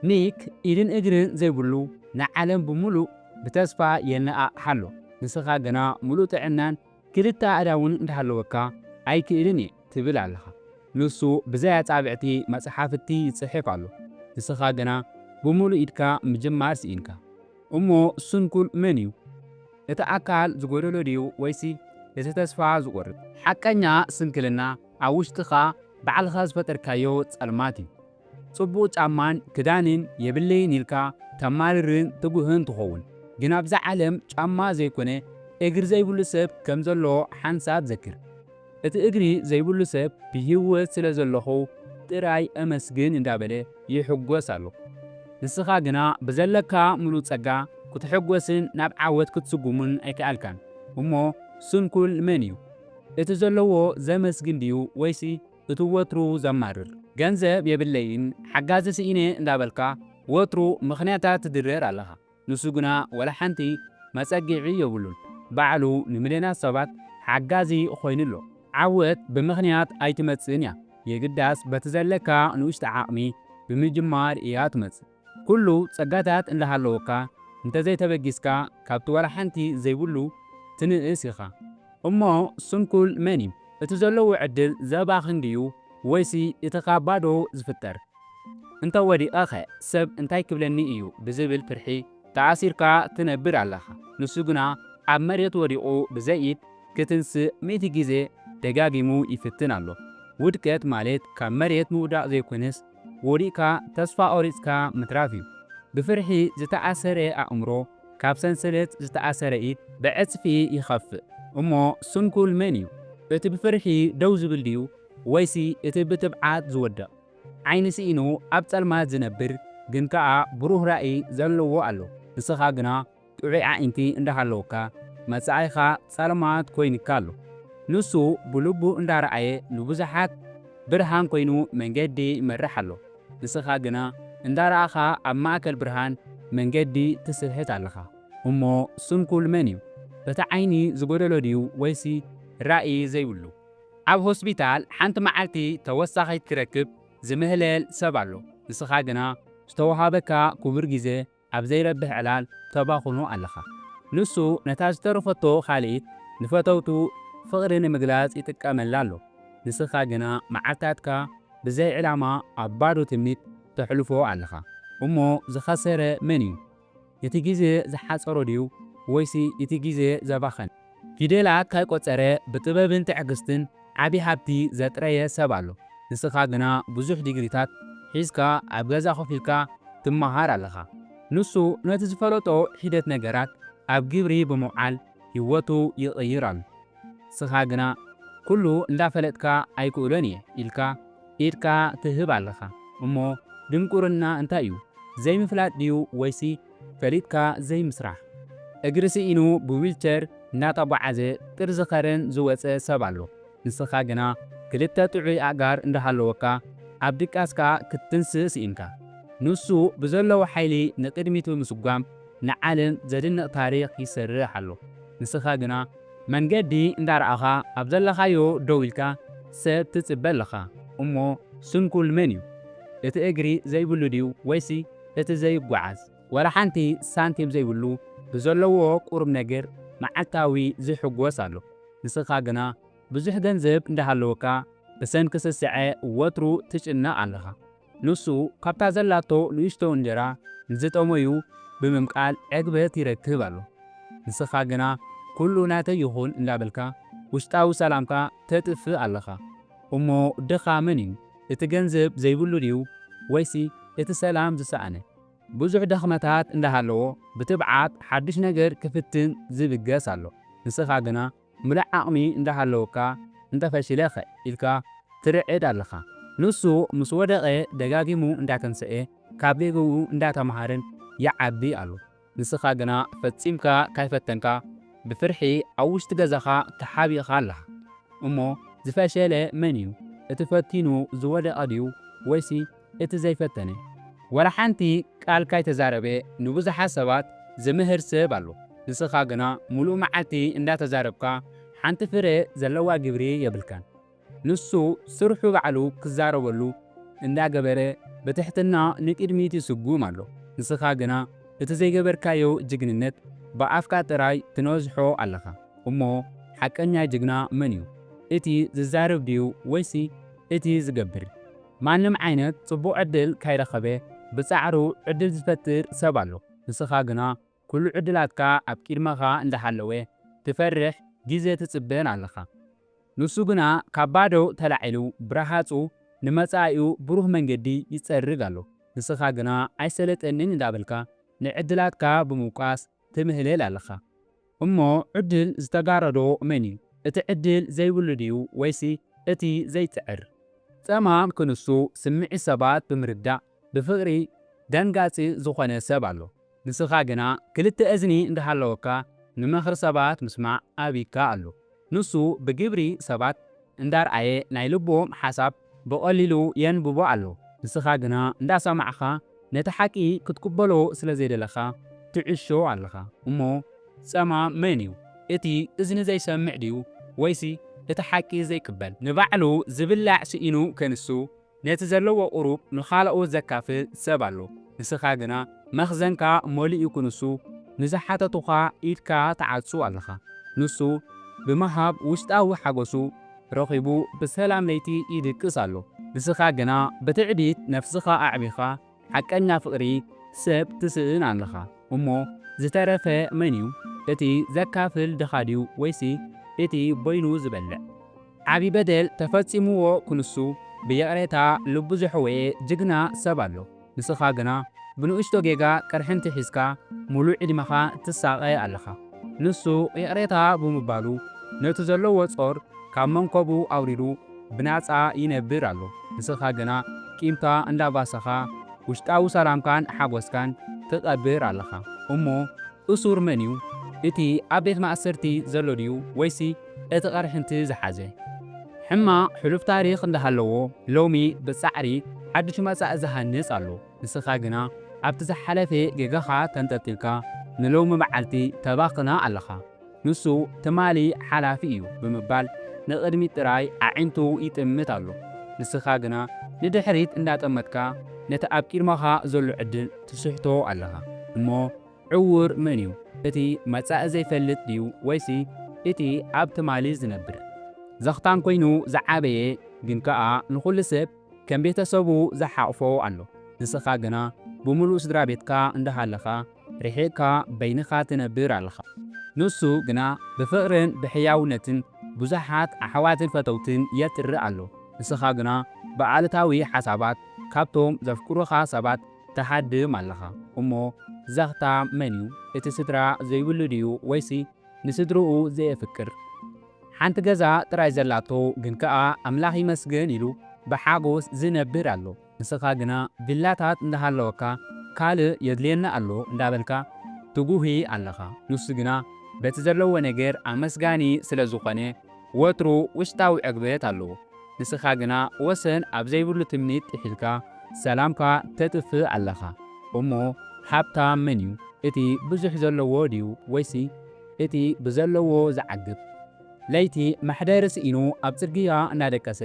ኒክ ኢድን እግርን ዘይብሉ ንዓለም ብምሉእ ብተስፋ የነኣቕ ሓሎ ንስኻ ግና ሙሉእ ጥዕናን ክልተ ኣእዳውን እንዳሃለወካ ኣይክእልን እየ ትብል ኣለኻ። ንሱ ብዘይ ኣጻብዕቲ መጽሓፍቲ ይጽሕፍ ኣሎ። ንስኻ ግና ብምሉእ ኢድካ ምጅማር ስኢንካ እሞ ስንኩል መን እዩ? እቲ ኣካል ዝጎደሎ ድዩ ወይሲ እቲ ተስፋ ዝቖርጥ? ሓቀኛ ስንክልና ኣብ ውሽጥኻ ባዕልኻ ዝፈጠርካዮ ጸልማት እዩ። ጽቡቕ ጫማን ክዳንን የብለይን ኢልካ ተማርርን ትጉህን ትኸውን። ግን ኣብዛ ዓለም ጫማ ዘይኮነ እግሪ ዘይብሉ ሰብ ከም ዘሎ ሓንሳብ ዘክር። እቲ እግሪ ዘይብሉ ሰብ ብህይወት ስለ ዘለኹ ጥራይ ኣመስግን እንዳበለ ይሕጐስ ኣሎ። ንስኻ ግና ብዘለካ ሙሉእ ጸጋ ክትሕጐስን ናብ ዓወት ክትስጉምን ኣይከኣልካን። እሞ ስንኩል መን እዩ? እቲ ዘለዎ ዘመስግን ድዩ ወይሲ እቲ ወትሩ ዘማርር? ገንዘብ የብለይን ሓጋዚ ስኢነ እንዳበልካ ወትሩ ምኽንያታት ትድርር ኣለኻ። ንሱ ግና ወላ ሓንቲ መጸጊዒ የብሉን። ባዕሉ ንምልዮናት ሰባት ሓጋዚ ኾይኑ ኣሎ። ዓወት ብምኽንያት ኣይትመጽእን እያ። የግዳስ በቲ ዘለካ ንኡሽተ ዓቕሚ ብምጅማር እያ ትመጽእ። ኩሉ ጸጋታት እንዳሃለወካ እንተዘይተበጊስካ ካብቲ ወላ ሓንቲ ዘይብሉ ትንእስ ኢኻ። እሞ ስንኩል መን እዩ? እቲ ዘለዎ ዕድል ዘባኽን ድዩ ወይሲ እቲ ኻብ ባዶ ዝፍጠር? እንተወዲቐኸ ሰብ እንታይ ክብለኒ እዩ ብዝብል ፍርሒ ተኣሲርካ ትነብር ኣለኻ። ንሱ ግና ኣብ መሬት ወዲቑ ብዘይ ኢድ ክትንስእ 100 ግዜ ደጋጊሙ ይፍትን ኣሎ። ውድቀት ማለት ካብ መሬት ምውዳቕ ዘይኮነስ ወዲቕካ ተስፋ ቖሪጽካ ምትራፍ እዩ። ብፍርሒ ዝተኣሰረ ኣእምሮ ካብ ሰንሰለት ዝተኣሰረ ኢድ ብዕጽፊ ይኸፍእ። እሞ ስንኩል መን እዩ? እቲ ብፍርሒ ደው ዝብል ድዩ ወይሲ እቲ ብትብዓት ዝወድቕ? ዓይኒ ስኢኑ ኣብ ጸልማት ዝነብር ግን ከኣ ብሩህ ራእይ ዘለዎ ኣሎ። ንስኻ ግና ጥዑይ ኣዒንቲ እንዳሃለወካ መጻኢኻ ጸልማት ኮይንካ ኣሎ። ንሱ ብልቡ እንዳረኣየ ንብዙሓት ብርሃን ኮይኑ መንገዲ ይመርሕ ኣሎ። ንስኻ ግና እንዳረኣኻ ኣብ ማእከል ብርሃን መንገዲ ትስሕት ኣለኻ። እሞ ስንኩል መን እዩ? እቲ ዓይኒ ዝጐደሎ ድዩ ወይሲ ራእይ ዘይብሉ? ኣብ ሆስፒታል ሓንቲ መዓልቲ ተወሳኺት ክረክብ ዝምህለል ሰብ ኣሎ። ንስኻ ግና ዝተውሃበካ ክቡር ግዜ ኣብ ዘይረብሕ ዕላል ተባኽኖ ኣለኻ። ንሱ ነታ ዝተረፈቶ ኻልኢት ንፈተውቱ ፍቕሪ ንምግላጽ ይጥቀመላ ኣሎ። ንስኻ ግና መዓልታትካ ብዘይ ዕላማ ኣብ ባዶ ትምኒት ተሕልፎ ኣለኻ። እሞ ዝኸሰረ መን እዩ? እቲ ግዜ ዝሓፀሮ ድዩ ወይሲ እቲ ግዜ ዘባኸን? ፊደላት ካይቆፀረ ብጥበብን ትዕግስትን ዓብዪ ሃብቲ ዘጥረየ ሰብ ኣሎ። ንስኻ ግና ብዙሕ ዲግሪታት ሒዝካ ኣብ ገዛ ኮፍ ኢልካ ትመሃር ኣለኻ። ንሱ ነቲ ዝፈለጦ ሒደት ነገራት ኣብ ግብሪ ብምውዓል ህይወቱ ይቕይር ኣሎ። ንስኻ ግና ኩሉ እንዳፈለጥካ ኣይክእሎን እየ ኢልካ ኢድካ ትህብ ኣለኻ። እሞ ድንቁርና እንታይ እዩ? ዘይምፍላጥ ድዩ ወይሲ ፈሊጥካ ዘይምስራሕ? እግሪ ስኢኑ ብዊልቸር እናተጓዓዘ ጥርዚ ኸረን ዝወፀ ሰብ ኣሎ። ንስኻ ግና ክልተ ጥዑይ ኣእጋር እንዳሃለወካ ኣብ ድቃስካ ክትንስእ ስኢንካ። ንሱ ብዘለዎ ሓይሊ ንቅድሚት ብምስጓም ንዓለም ዘድንቕ ታሪኽ ይሰርሕ ኣሎ። ንስኻ ግና መንገዲ እንዳረኣኻ ኣብ ዘለኻዮ ደው ኢልካ ሰብ ትጽበ ኣለኻ። እሞ ስንኩል መን እዩ? እቲ እግሪ ዘይብሉ ድዩ ወይሲ እቲ ዘይጓዓዝ? ወላ ሓንቲ ሳንቲም ዘይብሉ ብዘለዎ ቁሩብ ነገር መዓልታዊ ዝሕጐስ ኣሎ። ንስኻ ግና ብዙሕ ገንዘብ እንዳሃለወካ ብሰንኪ ስስዐ ወትሩ ትጭነቕ ኣለኻ። ንሱ ካብታ ዘላቶ ንእሽቶ እንጀራ ንዝጠመዩ ብምምቃል ዕግበት ይረክብ ኣሎ። ንስኻ ግና ኩሉ ናተይ ይኹን እንዳበልካ ውሽጣዊ ሰላምካ ተጥፍእ ኣለኻ። እሞ ድኻ መን እዩ? እቲ ገንዘብ ዘይብሉ ድዩ ወይሲ እቲ ሰላም ዝሰኣነ? ብዙሕ ደኽመታት እንዳሃለዎ ብትብዓት ሓድሽ ነገር ክፍትን ዝብገስ ኣሎ። ንስኻ ግና ምሉእ ዓቕሚ እንዳሃለወካ እንተፈሽለኸ ኢልካ ትርዕድ ኣለኻ። ንሱ ምስ ወደቐ ደጋጊሙ እንዳተንስአ ካብ ጌግኡ እንዳተምሃረን ይዓቢ ኣሎ። ንስኻ ግና ፈጺምካ ካይፈተንካ ብፍርሒ ኣብ ውሽጢ ገዛኻ ተሓቢእኻ ኣለኻ። እሞ ዝፈሸለ መን እዩ? እቲ ፈቲኑ ዝወደቐ ድዩ ወይሲ እቲ ዘይፈተነ? ወላ ሓንቲ ቃል ካይተዛረበ ንብዙሓት ሰባት ዝምህር ሰብ ኣሎ። ንስኻ ግና ሙሉእ መዓልቲ እንዳተዛረብካ ሓንቲ ፍረ ዘለዋ ግብሪ የብልካን። ንሱ ስርሑ ባዕሉ ክዛረበሉ እንዳገበረ በትሕትና ንቅድሚት ይስጉም ኣሎ። ንስኻ ግና እቲ ዘይገበርካዮ ጅግንነት ብኣፍካ ጥራይ ትነዝሖ ኣለኻ እሞ ሓቀኛ ጅግና መን እዩ? እቲ ዝዛረብ ድዩ ወይስ እቲ ዝገብር? ማንም ዓይነት ጽቡቕ ዕድል ካይረኸበ ብጻዕሩ ዕድል ዝፈጥር ሰብ ኣሎ። ንስኻ ግና ኩሉ ዕድላትካ ኣብ ቅድመኻ እንዳሃለወ ትፈርሕ ግዜ ትጽበን ኣለኻ። ንሱ ግና ካብ ባዶ ተላዒሉ ብረሃፁ ንመጻኢኡ ብሩህ መንገዲ ይጸርግ ኣሎ። ንስኻ ግና ኣይሰለጠንን እንዳበልካ ንዕድላትካ ብምውቃስ ትምህለል ኣለኻ። እሞ ዕድል ዝተጋረዶ መን እዩ? እቲ ዕድል ዘይብሉ ድዩ ወይስ እቲ ዘይትዕር? ጸማም ክንሱ ስምዒት ሰባት ብምርዳእ ብፍቕሪ ደንጋጺ ዝኾነ ሰብ ኣሎ። ንስኻ ግና ክልተ እዝኒ እንዳሃለወካ ንመኽሪ ሰባት ምስማዕ ኣብይካ ኣሎ። ንሱ ብግብሪ ሰባት እንዳርኣየ ናይ ልቦም ሓሳብ ብቐሊሉ የንብቦ ኣሎ። ንስኻ ግና እንዳሰማዕኻ ነቲ ሓቂ ክትቅበሎ ስለ ዘይደለኻ ትዕሾ ኣለኻ። እሞ ጸማም መን እዩ? እቲ እዝኒ ዘይሰምዕ ድዩ ወይስ እቲ ሓቂ ዘይቅበል? ንባዕሉ ዝብላዕ ስኢኑ ከንሱ ነቲ ዘለዎ ቁሩብ ንኻልኦት ዘካፍል ሰብ ኣሎ። ንስኻ ግና መኽዘንካ መሊኡ ክንሱ ንዝሓተቱኻ ኢድካ ተዓጹ ኣለኻ። ንሱ ብምሃብ ውሽጣዊ ሓጎሱ ረኺቡ ብሰላም ለይቲ ይድቅስ ኣሎ። ንስኻ ግና ብትዕቢት ነፍስኻ ኣዕቢኻ ሓቀኛ ፍቕሪ ሰብ ትስእን ኣለኻ። እሞ ዝተረፈ መን እዩ? እቲ ዘካፍል ድኻ ድዩ ወይስ እቲ በይኑ ዝበልዕ? ዓቢ በደል ተፈጺምዎ ክንሱ ብየቕሬታ ልቡ ዘሕወየ ጅግና ሰብ ኣሎ። ንስኻ ግና ብንእሽቶ ጌጋ ቅርሕንቲ ሒዝካ ሙሉእ ዕድመኻ ትሳቐይ ኣለኻ። ንሱ የቕሬታ ብምባሉ ነቲ ዘለዎ ጾር ካብ መንከቡ ኣውሪዱ ብናጻ ይነብር ኣሎ። ንስኻ ግና ቂምታ እንዳባሰኻ ውሽጣዊ ሰላምካን ሓጎስካን ትቐብር ኣለኻ። እሞ እሱር መን እዩ? እቲ ኣብ ቤት ማእሰርቲ ዘሎ ድዩ ወይስ እቲ ቐርሕንቲ ዝሓዘ? ሕማቕ ሕሉፍ ታሪኽ እንዳሃለዎ ሎሚ ብጻዕሪ ሓድሽ መጻኢ ዝሃንጽ ኣሎ። ንስኻ ግና ኣብቲ ዝሓለፈ ጌጋኻ ተንጠልጢልካ ንሎሚ መዓልቲ ተባኽና ኣለኻ። ንሱ ትማሊ ሓላፊ እዩ ብምባል ንቕድሚት ጥራይ ኣዒንቱ ይጥምት ኣሎ። ንስኻ ግና ንድሕሪት እንዳጠመትካ ነቲ ኣብ ቅድመኻ ዘሎ ዕድል ትስሕቶ ኣለኻ። እሞ ዕውር መን እዩ? እቲ መጻኢ ዘይፈልጥ ድዩ ወይስ እቲ ኣብ ትማሊ ዝነብር? ዘኽታን ኮይኑ ዝዓበየ ግን ከኣ ንኹሉ ሰብ ከም ቤተሰቡ ዝሓቕፎ ኣሎ። ንስኻ ግና ብምሉእ ስድራ ቤትካ እንዳሃለኻ ርሒቕካ በይንኻ ትነብር ኣለኻ። ንሱ ግና ብፍቕርን ብሕያውነትን ብዙሓት ኣሕዋትን ፈተውትን የትርኢ ኣሎ። ንስኻ ግና ብኣሉታዊ ሓሳባት ካብቶም ዘፍቅሩኻ ሰባት ተሃድም ኣለኻ። እሞ ዘኽታም መን እዩ? እቲ ስድራ ዘይብሉ ድዩ ወይስ ንስድርኡ ዘየፍቅር? ሓንቲ ገዛ ጥራይ ዘላቶ ግን ከኣ ኣምላኽ ይመስገን ኢሉ ብሓጎስ ዝነብር ኣሎ። ንስኻ ግና ቪላታት እንዳሃለወካ ካልእ የድልየና ኣሎ እንዳበልካ ትጉሂ ኣለኻ። ንሱ ግና በቲ ዘለዎ ነገር ኣመስጋኒ ስለ ዝኾነ ወትሩ ውሽጣዊ ዕግበት ኣለዎ። ንስኻ ግና ወሰን ኣብ ዘይብሉ ትምኒት ጥሒልካ ሰላምካ ተጥፍእ ኣለኻ። እሞ ሃብታም መን እዩ? እቲ ብዙሕ ዘለዎ ድዩ ወይስ እቲ ብዘለዎ ዝዓግብ? ለይቲ ማሕደሪ ስኢኑ ኣብ ጽርግያ እናደቀሰ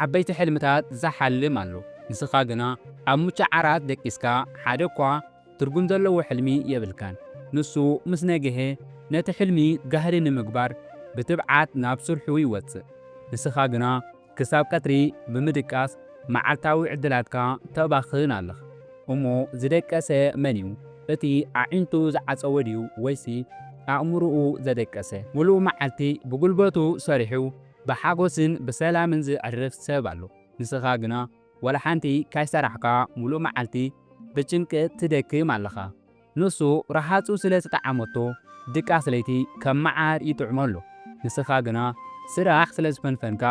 ዓበይቲ ሕልምታት ዝሓልም ኣሎ። ንስኻ ግና ኣብ ሙቻ ዓራት ደቂስካ ሓደ እኳ ትርጉም ዘለዎ ሕልሚ የብልካን። ንሱ ምስ ነግሄ ነቲ ሕልሚ ጋህዲ ንምግባር ብትብዓት ናብ ስርሑ ይወፅእ። ንስኻ ግና ክሳብ ቀትሪ ብምድቃስ መዓልታዊ ዕድላትካ ተባኽን ኣለኻ። እሞ ዝደቀሰ መን እዩ? እቲ ኣዒንቱ ዝዓፀወ ድዩ ወይስ ኣእምሮኡ ዘደቀሰ? ሙሉእ መዓልቲ ብጉልበቱ ሰሪሑ ብሓጎስን ብሰላምን ዝዕርፍ ሰብ ኣሎ። ንስኻ ግና ወላ ሓንቲ ካይሰራሕካ ሙሉእ መዓልቲ ብጭንቀት ትደክም ኣለኻ። ንሱ ረሃፁ ስለ ዝጠዓመቶ ድቃስ ለይቲ ከም መዓር ይጥዕመሎ። ንስኻ ግና ስራሕ ስለ ዝፈንፈንካ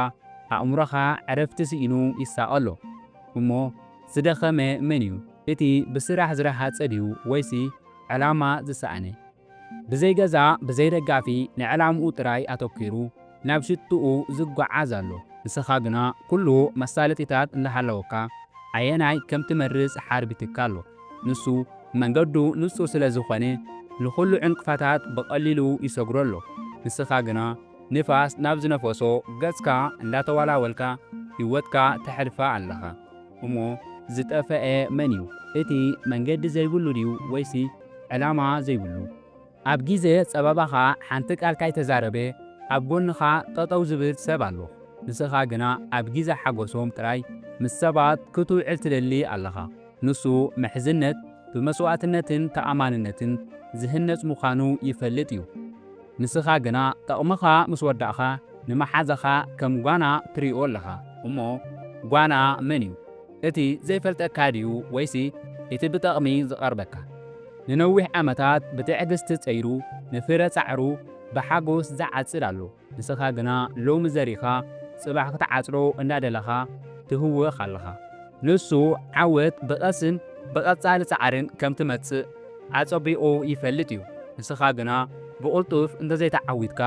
ኣእምሮኻ ዕረፍቲ ስኢኑ ይሳቐሎ። እሞ ዝደኸመ መን እዩ? እቲ ብስራሕ ዝረሃፀ ድዩ ወይስ ዕላማ ዝሰኣነ? ብዘይ ገዛ ብዘይ ደጋፊ ንዕላምኡ ጥራይ ኣተኪሩ ናብ ሽትኡ ዝጓዓዝ ኣሎ። ንስኻ ግና ኩሉ መሳለጢታት እንዳሃለወካ ኣየናይ ከም ትመርጽ ሓርቢትካ ኣሎ። ንሱ መንገዱ ንጹር ስለ ዝኾነ ንኹሉ ዕንቅፋታት ብቐሊሉ ይሰግረሎ። ንስኻ ግና ንፋስ ናብ ዝነፈሶ ገጽካ እንዳተዋላወልካ ህይወትካ ተሕልፋ ኣለኻ። እሞ ዝጠፍአ መን እዩ እቲ መንገዲ ዘይብሉ ድዩ ወይስ ዕላማ ዘይብሉ ኣብ ግዜ ጸበባኻ ሓንቲ ቃል ከይተዛረበ ኣብ ጎንኻ ጠጠው ዝብል ሰብ ኣሎ ንስኻ ግና ኣብ ግዜ ሓጎሶም ጥራይ ምስ ሰባት ክትውዕል ትደሊ ኣለኻ ንሱ ምሕዝነት ብመስዋዕትነትን ተኣማንነትን ዝህነጽ ምዃኑ ይፈልጥ እዩ ንስኻ ግና ጠቕምኻ ምስ ወዳእኻ ንመሓዘኻ ከም ጓና ትሪኦ ኣለኻ እሞ ጓና መን እዩ እቲ ዘይፈልጠካ ድዩ ወይስ እቲ ብጠቕሚ ዝቐርበካ ንነዊሕ ዓመታት ብትዕግስቲ ጸይሩ ንፍረ ጻዕሩ ብሓጎስ ዝዓጽድ ኣሎ ንስኻ ግና ሎሚ ዘሪኻ ጽባሕ ክትዓጽሮ እንዳደለኻ ትህወኽ ኣለኻ ንሱ ዓወት ብቐስን ብቐጻሊ ጻዕርን ከም ትመጽእ ኣጸቢቑ ይፈልጥ እዩ ንስኻ ግና ብቕልጡፍ እንተዘይተዓዊትካ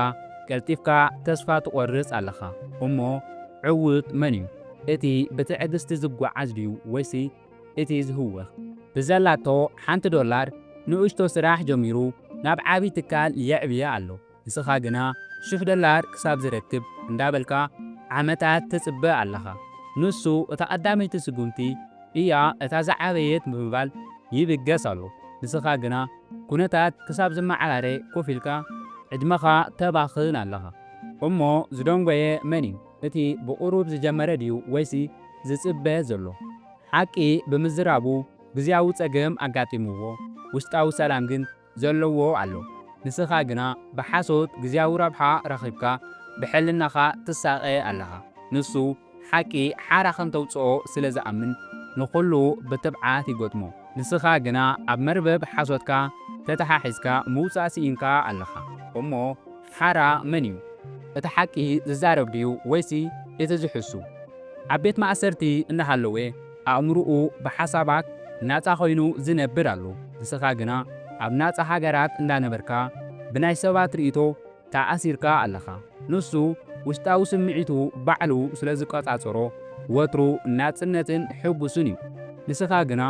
ቀልጢፍካ ተስፋ ትቖርጽ ኣለኻ እሞ ዕውት መን እዩ እቲ ብትዕግስቲ ዝጓዓዝ ድዩ ወይስ እቲ ዝህወኽ ብዘላቶ $1 ንእሽቶ ስራሕ ጀሚሩ ናብ ዓብይ ትካል የዕብየ ኣሎ ንስኻ ግና $1000 ክሳብ ዝረክብ እንዳበልካ ዓመታት ትጽበ ኣለኻ ንሱ እታ ቀዳመይቲ ስጉምቲ እያ እታ ዝዓበየት ብምባል ይብገስ ኣሎ ንስኻ ግና ኩነታት ክሳብ ዝመዓራረ ኮፍ ኢልካ ዕድመኻ ተባኽን ኣለኻ እሞ ዝደንጎየ መን እዩ እቲ ብቑሩብ ዝጀመረ ድዩ ወይስ ዝጽበ ዘሎ ሓቂ ብምዝራቡ ግዝያዊ ጸገም ኣጋጢምዎ ውሽጣዊ ሰላም ግን ዘለዎ ኣሎ ንስኻ ግና ብሓሶት ግዝያዊ ረብሓ ረኺብካ ብሕልናኻ ትሳቐ ኣለኻ ንሱ ሓቂ ሓራ ከም ተውፅኦ ስለ ዝኣምን ንኹሉ ብትብዓት ይገጥሞ ንስኻ ግና ኣብ መርበብ ሓሶትካ ተተሓሒዝካ ምውፃእ ሲኢንካ ኣለኻ እሞ ሓራ መን እዩ እቲ ሓቂ ዝዛረብ ድዩ ወይስ እቲ ዝሕሱ ኣብ ቤት ማእሰርቲ እናሃለወ ኣእምሩኡ ብሓሳባት ናፃ ኮይኑ ዝነብር ኣሎ ንስኻ ግና ኣብ ናፃ ሃገራት እንዳነበርካ ብናይ ሰባት ርእቶ ተኣሲርካ ኣለኻ ንሱ ውሽጣዊ ስምዒቱ ባዕሉ ስለ ዝቆጻጸሮ ወትሩ ናጽነትን ሕጉስን እዩ ንስኻ ግና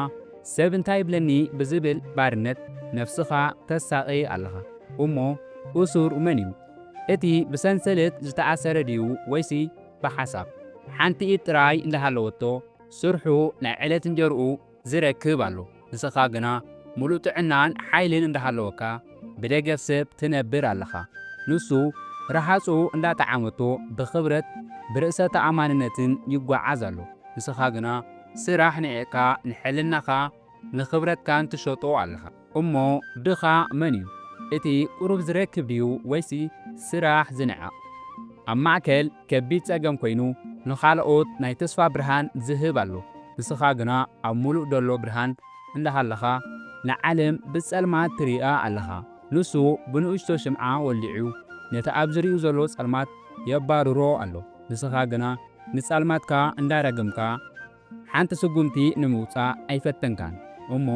ሰብ እንታይ ብለኒ ብዝብል ባርነት ነፍስኻ ተሳቒ ኣለኻ እሞ እሱር መን እዩ እቲ ብሰንሰለት ዝተኣሰረ ድዩ ወይስ ብሓሳብ ሓንቲ ኢድ ጥራይ እንዳሃለወቶ ስርሑ ናይ ዕለት እንጀርኡ ዝረክብ ኣሎ ንስኻ ግና ሙሉእ ጥዕናን ሓይልን እንዳሃለወካ ብደገፍ ሰብ ትነብር ኣለኻ ንሱ ረሃፁ እንዳጠዓመቶ ብኽብረት ብርእሰ ተኣማንነትን ይጓዓዝ ኣሎ ንስኻ ግና ስራሕ ንዕካ ንሕልናኻ ንኽብረትካን ትሸጦ ኣለኻ እሞ ድኻ መን እዩ እቲ ቁሩብ ዝረክብ ድዩ ወይስ ስራሕ ዝንዓቕ ኣብ ማእከል ከቢድ ጸገም ኮይኑ ንኻልኦት ናይ ተስፋ ብርሃን ዝህብ ኣሎ ንስኻ ግና ኣብ ሙሉእ ደሎ ብርሃን እንዳሃለኻ ንዓለም ብጸልማት ትሪኣ ኣለኻ ንሱ ብንእሽቶ ሽምዓ ወሊዑ ነቲ ኣብ ዝርዩ ዘሎ ጸልማት የባርሮ ኣሎ ንስኻ ግና ንጸልማትካ እንዳረገምካ ሓንቲ ስጉምቲ ንምውፃእ ኣይፈተንካን እሞ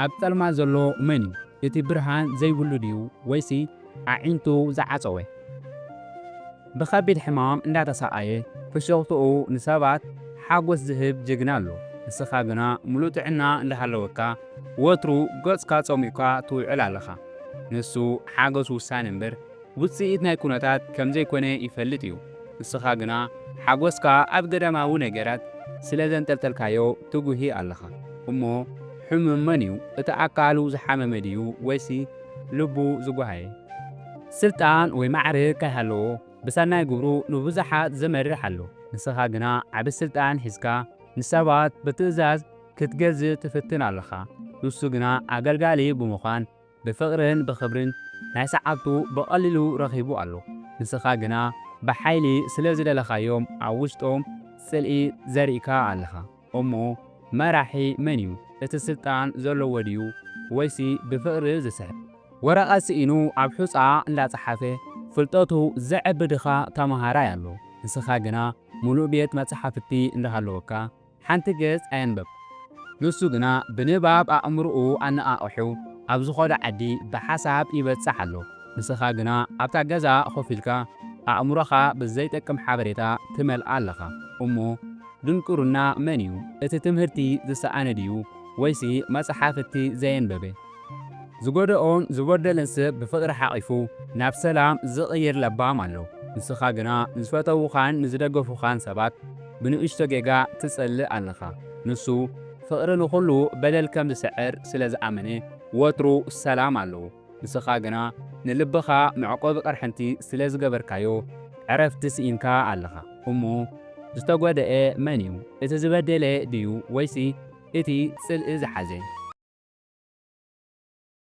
ኣብ ጸልማት ዘሎ መን እዩ እቲ ብርሃን ዘይብሉ ድዩ ወይስ ኣዒንቱ ዝዓፀወ ብኸቢድ ሕማም እንዳተሰቃየ ፍሽኽትኡ ንሰባት ሓጎስ ዝህብ ጅግና ኣሎ ንስኻ ግና ሙሉእ ጥዕና እንዳሃለወካ ወትሩ ገጽካ ጸሚእካ ትውዕል ኣለኻ ንሱ ሓጎስ ውሳነ እምበር ውፅኢት ናይ ኩነታት ከም ዘይኮነ ይፈልጥ እዩ ንስኻ ግና ሓጎስካ ኣብ ገዳማዊ ነገራት ስለ ዘንጠልጠልካዮ ትጉሂ ኣለኻ እሞ ሕሙም መን እዩ እቲ ኣካሉ ዝሓመመ ድዩ ወይስ ልቡ ዝጓሃየ ስልጣን ወይ ማዕርግ ከይሃለዎ ብሰናይ ግብሩ ንብዙሓት ዘመርሕ ኣሎ ንስኻ ግና ዓብ ስልጣን ሒዝካ ንሰባት ብትእዛዝ ክትገዝእ ትፍትን ኣለኻ ንሱ ግና ኣገልጋሊ ብምዃን ብፍቕርን ብኽብርን ናይ ሰዓብቱ ብቐሊሉ ረኺቡ ኣሎ ንስኻ ግና ብሓይሊ ስለ ዝደለኻዮም ኣብ ውሽጦም ጽልኢ ዘሪእካ ኣለኻ እሞ መራሒ መን እዩ እቲ ስልጣን ዘለዎ ድዩ ወይስ ብፍቕሪ ዝስሕብ ወረቐት ስኢኑ ኣብ ሑፃ እንዳጸሓፈ ፍልጠቱ ዘዕብድኻ ተመሃራይ ኣሎ ንስኻ ግና ሙሉእ ቤት መጽሓፍቲ እንዳሃለወካ ሓንቲ ገጽ ኣየንበብ ንሱ ግና ብንባብ ኣእምርኡ ኣነቓቕሑ ኣብ ዝኾነ ዓዲ ብሓሳብ ይበጽሕ ኣሎ ንስኻ ግና ኣብታ ገዛ ኮፍ ኢልካ ኣእምሮኻ ብዘይጠቅም ሓበሬታ ትመልኣ ኣለኻ እሞ ድንቁርና መን እዩ እቲ ትምህርቲ ዝሰኣነ ድዩ ወይስ መጽሓፍቲ ዘየንበበ ዝጎድኦን ዝበደለን ሰብ ብፍቕሪ ሓቒፉ ናብ ሰላም ዝቕይር ለባም ኣሎ ንስኻ ግና ንዝፈተውኻን ንዝደገፉኻን ሰባት ብንእሽቶ ጌጋ ትጸልእ ኣለኻ ንሱ ፍቕሪ ንኹሉ በደል ከም ዝስዕር ስለ ዝኣመነ ወትሩ ሰላም ኣለዎ። ንስኻ ግና ንልብኻ መዕቆቢ ቀርሕንቲ ስለ ዝገበርካዮ ዕረፍቲ ስኢንካ ኣለኻ እሞ ዝተጓደአ መን እዩ? እቲ ዝበደለ ድዩ ወይስ እቲ ጽልኢ ዝሓዘ?